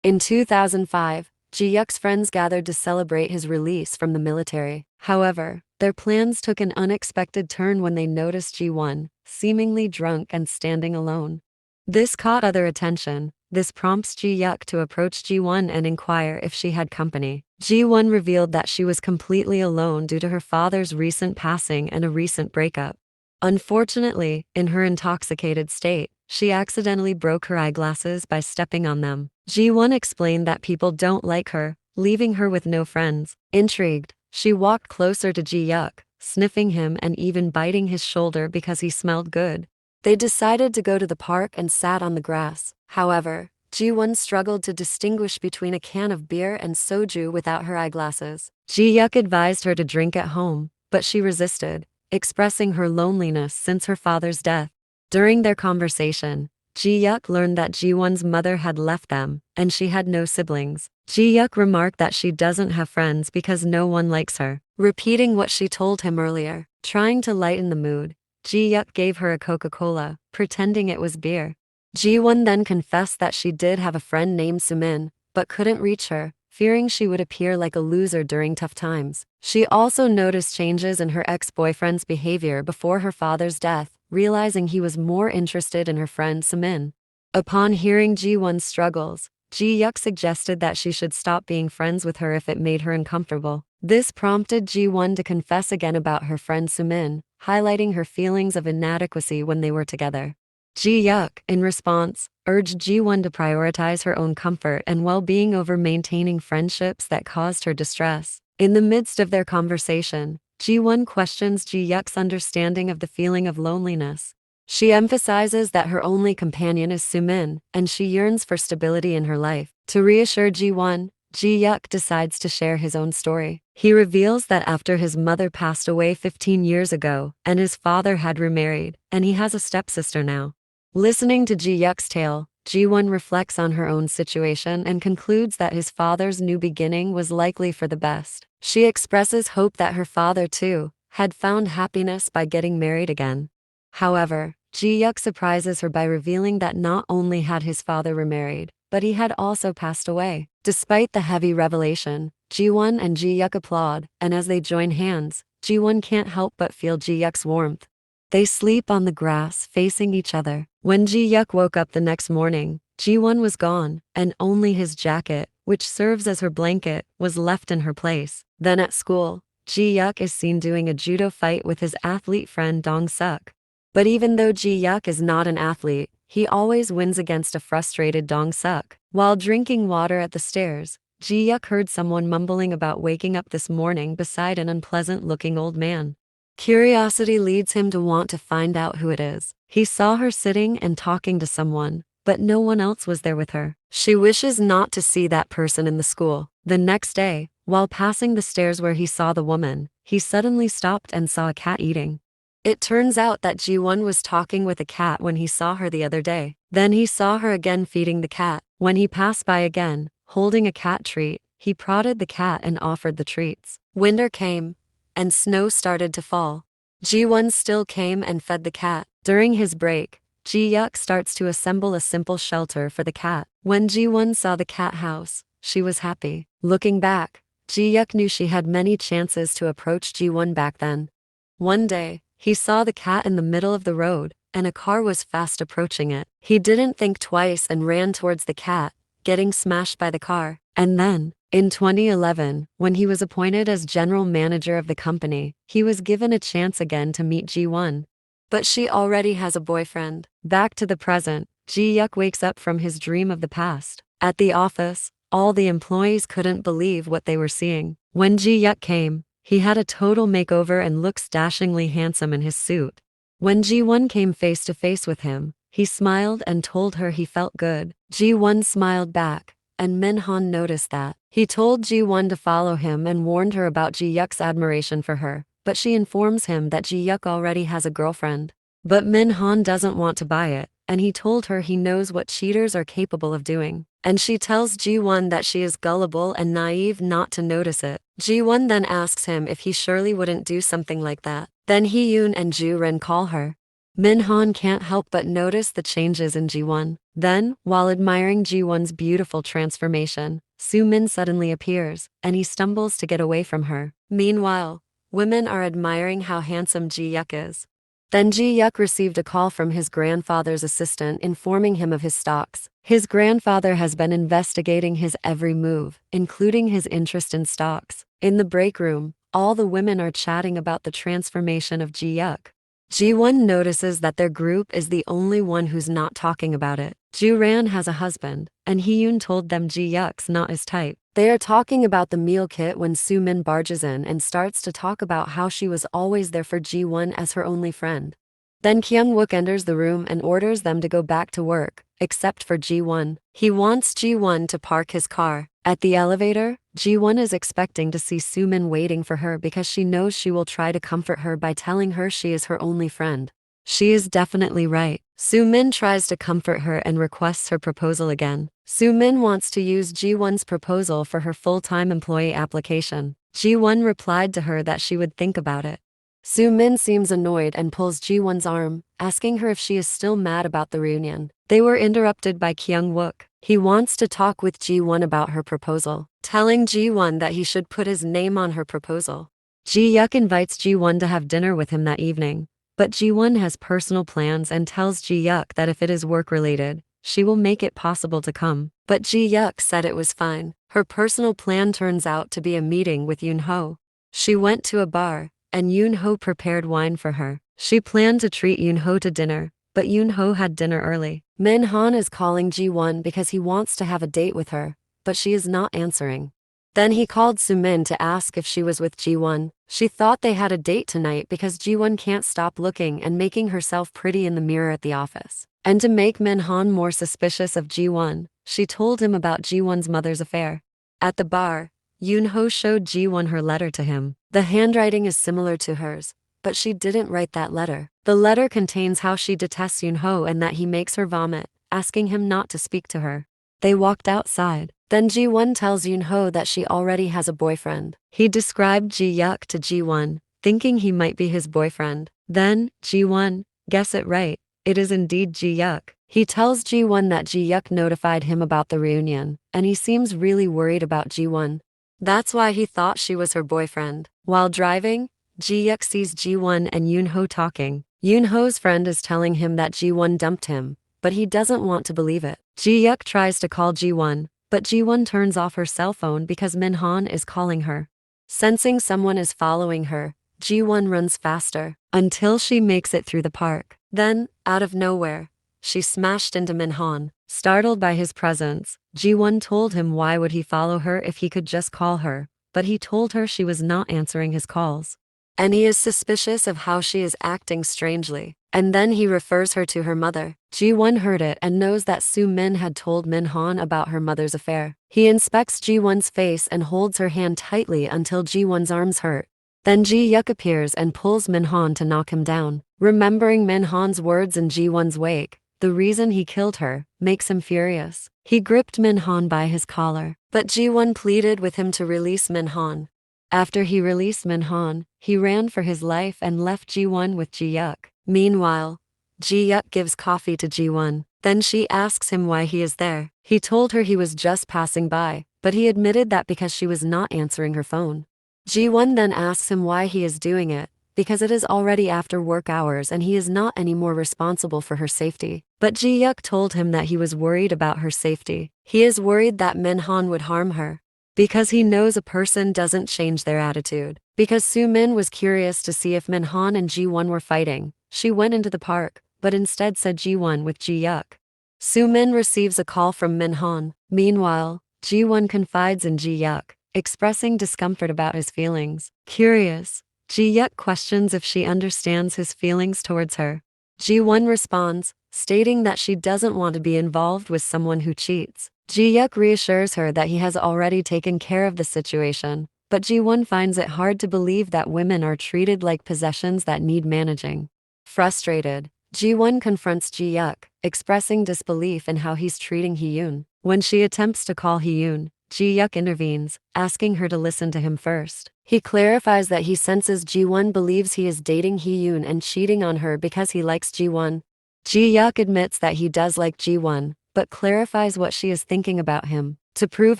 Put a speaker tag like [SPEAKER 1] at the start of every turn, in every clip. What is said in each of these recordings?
[SPEAKER 1] In 2005, Ji-yuk's friends gathered to celebrate his release from the military. However, their plans took an unexpected turn when they noticed Ji-won, seemingly drunk and standing alone. This caught other attention. This prompts Ji-yuk to approach Ji-won and inquire if she had company. Ji-won revealed that she was completely alone due to her father's recent passing and a recent breakup. Unfortunately, in her intoxicated state, she accidentally broke her eyeglasses by stepping on them. Ji-won explained that people don't like her, leaving her with no friends. Intrigued, she walked closer to Ji-yuk, sniffing him and even biting his shoulder because he smelled good. They decided to go to the park and sat on the grass. However, Ji-won struggled to distinguish between a can of beer and soju without her eyeglasses. Ji-yuk advised her to drink at home, but she resisted, expressing her loneliness since her father's death. During their conversation, Ji-yuk learned that Ji-won's mother had left them, and she had no siblings. Ji-yuk remarked that she doesn't have friends because no one likes her, repeating what she told him earlier. Trying to lighten the mood, Ji-yuk gave her a Coca-Cola, pretending it was beer. Ji-won then confessed that she did have a friend named Sumin, but couldn't reach her, fearing she would appear like a loser during tough times. She also noticed changes in her ex-boyfriend's behavior before her father's death, realizing he was more interested in her friend Sumin. Upon hearing Ji-won's struggles, Ji-yuk suggested that she should stop being friends with her if it made her uncomfortable. This prompted Ji-won to confess again about her friend Sumin, highlighting her feelings of inadequacy when they were together. Ji-yuk, in response, urged Ji-won to prioritize her own comfort and well-being over maintaining friendships that caused her distress. In the midst of their conversation, Ji-won questions Ji-yuk's understanding of the feeling of loneliness. She emphasizes that her only companion is Sumin, and she yearns for stability in her life. To reassure Ji-won, Ji-yuk decides to share his own story. He reveals that after his mother passed away 15 years ago, and his father had remarried, and he has a stepsister now. Listening to Ji-yuk's tale, Ji-won reflects on her own situation and concludes that his father's new beginning was likely for the best. She expresses hope that her father, too, had found happiness by getting married again. However, Ji-yuk surprises her by revealing that not only had his father remarried, but he had also passed away. Despite the heavy revelation, Ji-won and Ji-yuk applaud, and as they join hands, Ji-won can't help but feel Ji-yuk's warmth. They sleep on the grass facing each other. When Ji-yuk woke up the next morning, Ji-won was gone, and only his jacket, which serves as her blanket, was left in her place. Then at school, Ji-yuk is seen doing a judo fight with his athlete friend Dong-suk. But even though Ji-yuk is not an athlete, he always wins against a frustrated Dong-suk. While drinking water at the stairs, Ji-yuk heard someone mumbling about waking up this morning beside an unpleasant-looking old man. Curiosity leads him to want to find out who it is. He saw her sitting and talking to someone, but no one else was there with her. She wishes not to see that person in the school. The next day, while passing the stairs where he saw the woman, he suddenly stopped and saw a cat eating. It turns out that Ji-won was talking with a cat when he saw her the other day. Then he saw her again feeding the cat. When he passed by again, holding a cat treat, he prodded the cat and offered the treats. Winter came, and snow started to fall. Ji-won still came and fed the cat. During his break, Ji-yuk starts to assemble a simple shelter for the cat. When Ji-won saw the cat house, she was happy. Looking back, Ji-yuk knew she had many chances to approach Ji-won back then. One day, he saw the cat in the middle of the road, and a car was fast approaching it. He didn't think twice and ran towards the cat, getting smashed by the car. And then, in 2011, when he was appointed as general manager of the company, he was given a chance again to meet Ji-won. But she already has a boyfriend. Back to the present, Ji-yuk wakes up from his dream of the past. At the office, all the employees couldn't believe what they were seeing. When Ji-yuk came, he had a total makeover and looks dashingly handsome in his suit. When Ji-won came face to face with him, he smiled and told her he felt good. Ji-won smiled back, and Min-han noticed that. He told Ji-won to follow him and warned her about Ji-yuk's admiration for her, but she informs him that Ji-yuk already has a girlfriend. But Min-han doesn't want to buy it, and he told her he knows what cheaters are capable of doing. And she tells Ji-won that she is gullible and naive not to notice it. Ji-won then asks him if he surely wouldn't do something like that. Then Hee-yoon and Ju-ren call her. Min-han can't help but notice the changes in Ji-won. Then, while admiring Ji-won's beautiful transformation, Soo-min suddenly appears, and he stumbles to get away from her. Meanwhile, women are admiring how handsome Ji-yuk is. Then Ji-yuk received a call from his grandfather's assistant informing him of his stocks. His grandfather has been investigating his every move, including his interest in stocks. In the break room, all the women are chatting about the transformation of Ji-yuk. Ji-won notices that their group is the only one who's not talking about it. Ju-ran has a husband, and Hee-yoon told them Ji-yuk's not his type. They are talking about the meal kit when Soo-min barges in and starts to talk about how she was always there for Ji-won as her only friend. Then Kyung-wook enters the room and orders them to go back to work, except for Ji-won. He wants Ji-won to park his car. At the elevator, Ji-won is expecting to see Soo-min waiting for her because she knows she will try to comfort her by telling her she is her only friend. She is definitely right. Soo-min tries to comfort her and requests her proposal again. Soo-min wants to use Ji-won's proposal for her full-time employee application. Ji-won replied to her that she would think about it. Soo-min seems annoyed and pulls Ji-won's arm, asking her if she is still mad about the reunion. They were interrupted by Kyung-wook. He wants to talk with Ji-won about her proposal, telling Ji-won that he should put his name on her proposal. Ji-yuk invites Ji-won to have dinner with him that evening, but Ji-won has personal plans and tells Ji-yuk that if it is work-related, she will make it possible to come. But Ji-yuk said it was fine. Her personal plan turns out to be a meeting with Yoon-ho. She went to a bar, and Yoon-ho prepared wine for her. She planned to treat Yoon-ho to dinner, but Yoon-ho had dinner early. Min-han is calling Ji-won because he wants to have a date with her, but she is not answering. Then he called Soo-min to ask if she was with Ji-won. She thought they had a date tonight because Ji-won can't stop looking and making herself pretty in the mirror at the office. And to make Min-han more suspicious of Ji-won, she told him about Ji-won's mother's affair. At the bar, Yoon-ho showed Ji-won her letter to him. The handwriting is similar to hers, but she didn't write that letter. The letter contains how she detests Yoon-ho and that he makes her vomit, asking him not to speak to her. They walked outside. Then Ji-won tells Yoon-ho that she already has a boyfriend. He described Ji-yuk to Ji-won, thinking he might be his boyfriend. Then, Ji-won, guess it right, it is indeed Ji-yuk. He tells Ji-won that Ji-yuk notified him about the reunion, and he seems really worried about Ji-won. That's why he thought she was her boyfriend. While driving, Ji-yuk sees Ji-won and Yoon-ho talking. Yoon-ho's friend is telling him that Ji-won dumped him, but he doesn't want to believe it. Ji-yuk tries to call Ji-won, but Ji-won turns off her cell phone because Min-han is calling her. Sensing someone is following her, Ji-won runs faster, until she makes it through the park. Then, out of nowhere, she smashed into Min-han. Startled by his presence, Ji-won told him why would he follow her if he could just call her, but he told her she was not answering his calls. And he is suspicious of how she is acting strangely. And then he refers her to her mother. Ji-won heard it and knows that Soo-min had told Min-han about her mother's affair. He inspects Ji-won's face and holds her hand tightly until Ji-won's arms hurt. Then Ji-yuk appears and pulls Min-han to knock him down. Remembering Min-han's words in Ji-won's wake, the reason he killed her, makes him furious. He gripped Min-han by his collar, but Ji-won pleaded with him to release Min-han. After he released Min-han, he ran for his life and left Ji-won with Ji-yuk. Meanwhile, Ji-yuk gives coffee to Ji-won. Then she asks him why he is there. He told her he was just passing by, but he admitted that because she was not answering her phone. Ji-won then asks him why he is doing it, because it is already after work hours and he is not anymore responsible for her safety. But Ji-yuk told him that he was worried about her safety. He is worried that Min-han would harm her, because he knows a person doesn't change their attitude. Because Soo-min was curious to see if Min-han and Ji-won were fighting, she went into the park, but instead said Ji-won with Ji-yuk. Soo-min receives a call from Min-han. Meanwhile, Ji-won confides in Ji-yuk, expressing discomfort about his feelings. Curious, Ji-yuk questions if she understands his feelings towards her. Ji-won responds, stating that she doesn't want to be involved with someone who cheats. Ji-yuk reassures her that he has already taken care of the situation, but Ji-won finds it hard to believe that women are treated like possessions that need managing. Frustrated, Ji-won confronts Ji-yuk, expressing disbelief in how he's treating Hee-yoon. When she attempts to call Hee-yoon, Ji-yuk intervenes, asking her to listen to him first. He clarifies that he senses Ji-won believes he is dating Hee-yoon and cheating on her because he likes Ji-won. Ji-yuk admits that he does like Ji-won, but clarifies what she is thinking about him. To prove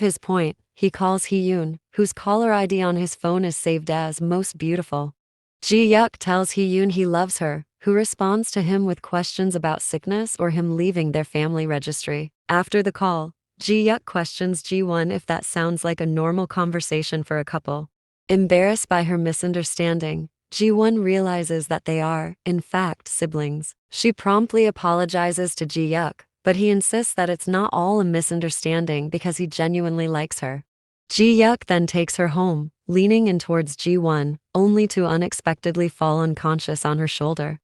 [SPEAKER 1] his point, he calls Hee-yoon, whose caller ID on his phone is saved as most beautiful. Ji-hyuk tells Hee-yoon he loves her, who responds to him with questions about sickness or him leaving their family registry. After the call, Ji-hyuk questions Ji-won if that sounds like a normal conversation for a couple. Embarrassed by her misunderstanding, Ji-won realizes that they are, in fact, siblings. She promptly apologizes to Ji-hyuk, but he insists that it's not all a misunderstanding because he genuinely likes her. Ji-hyuk then takes her home, leaning in towards Ji-won, only to unexpectedly fall unconscious on her shoulder.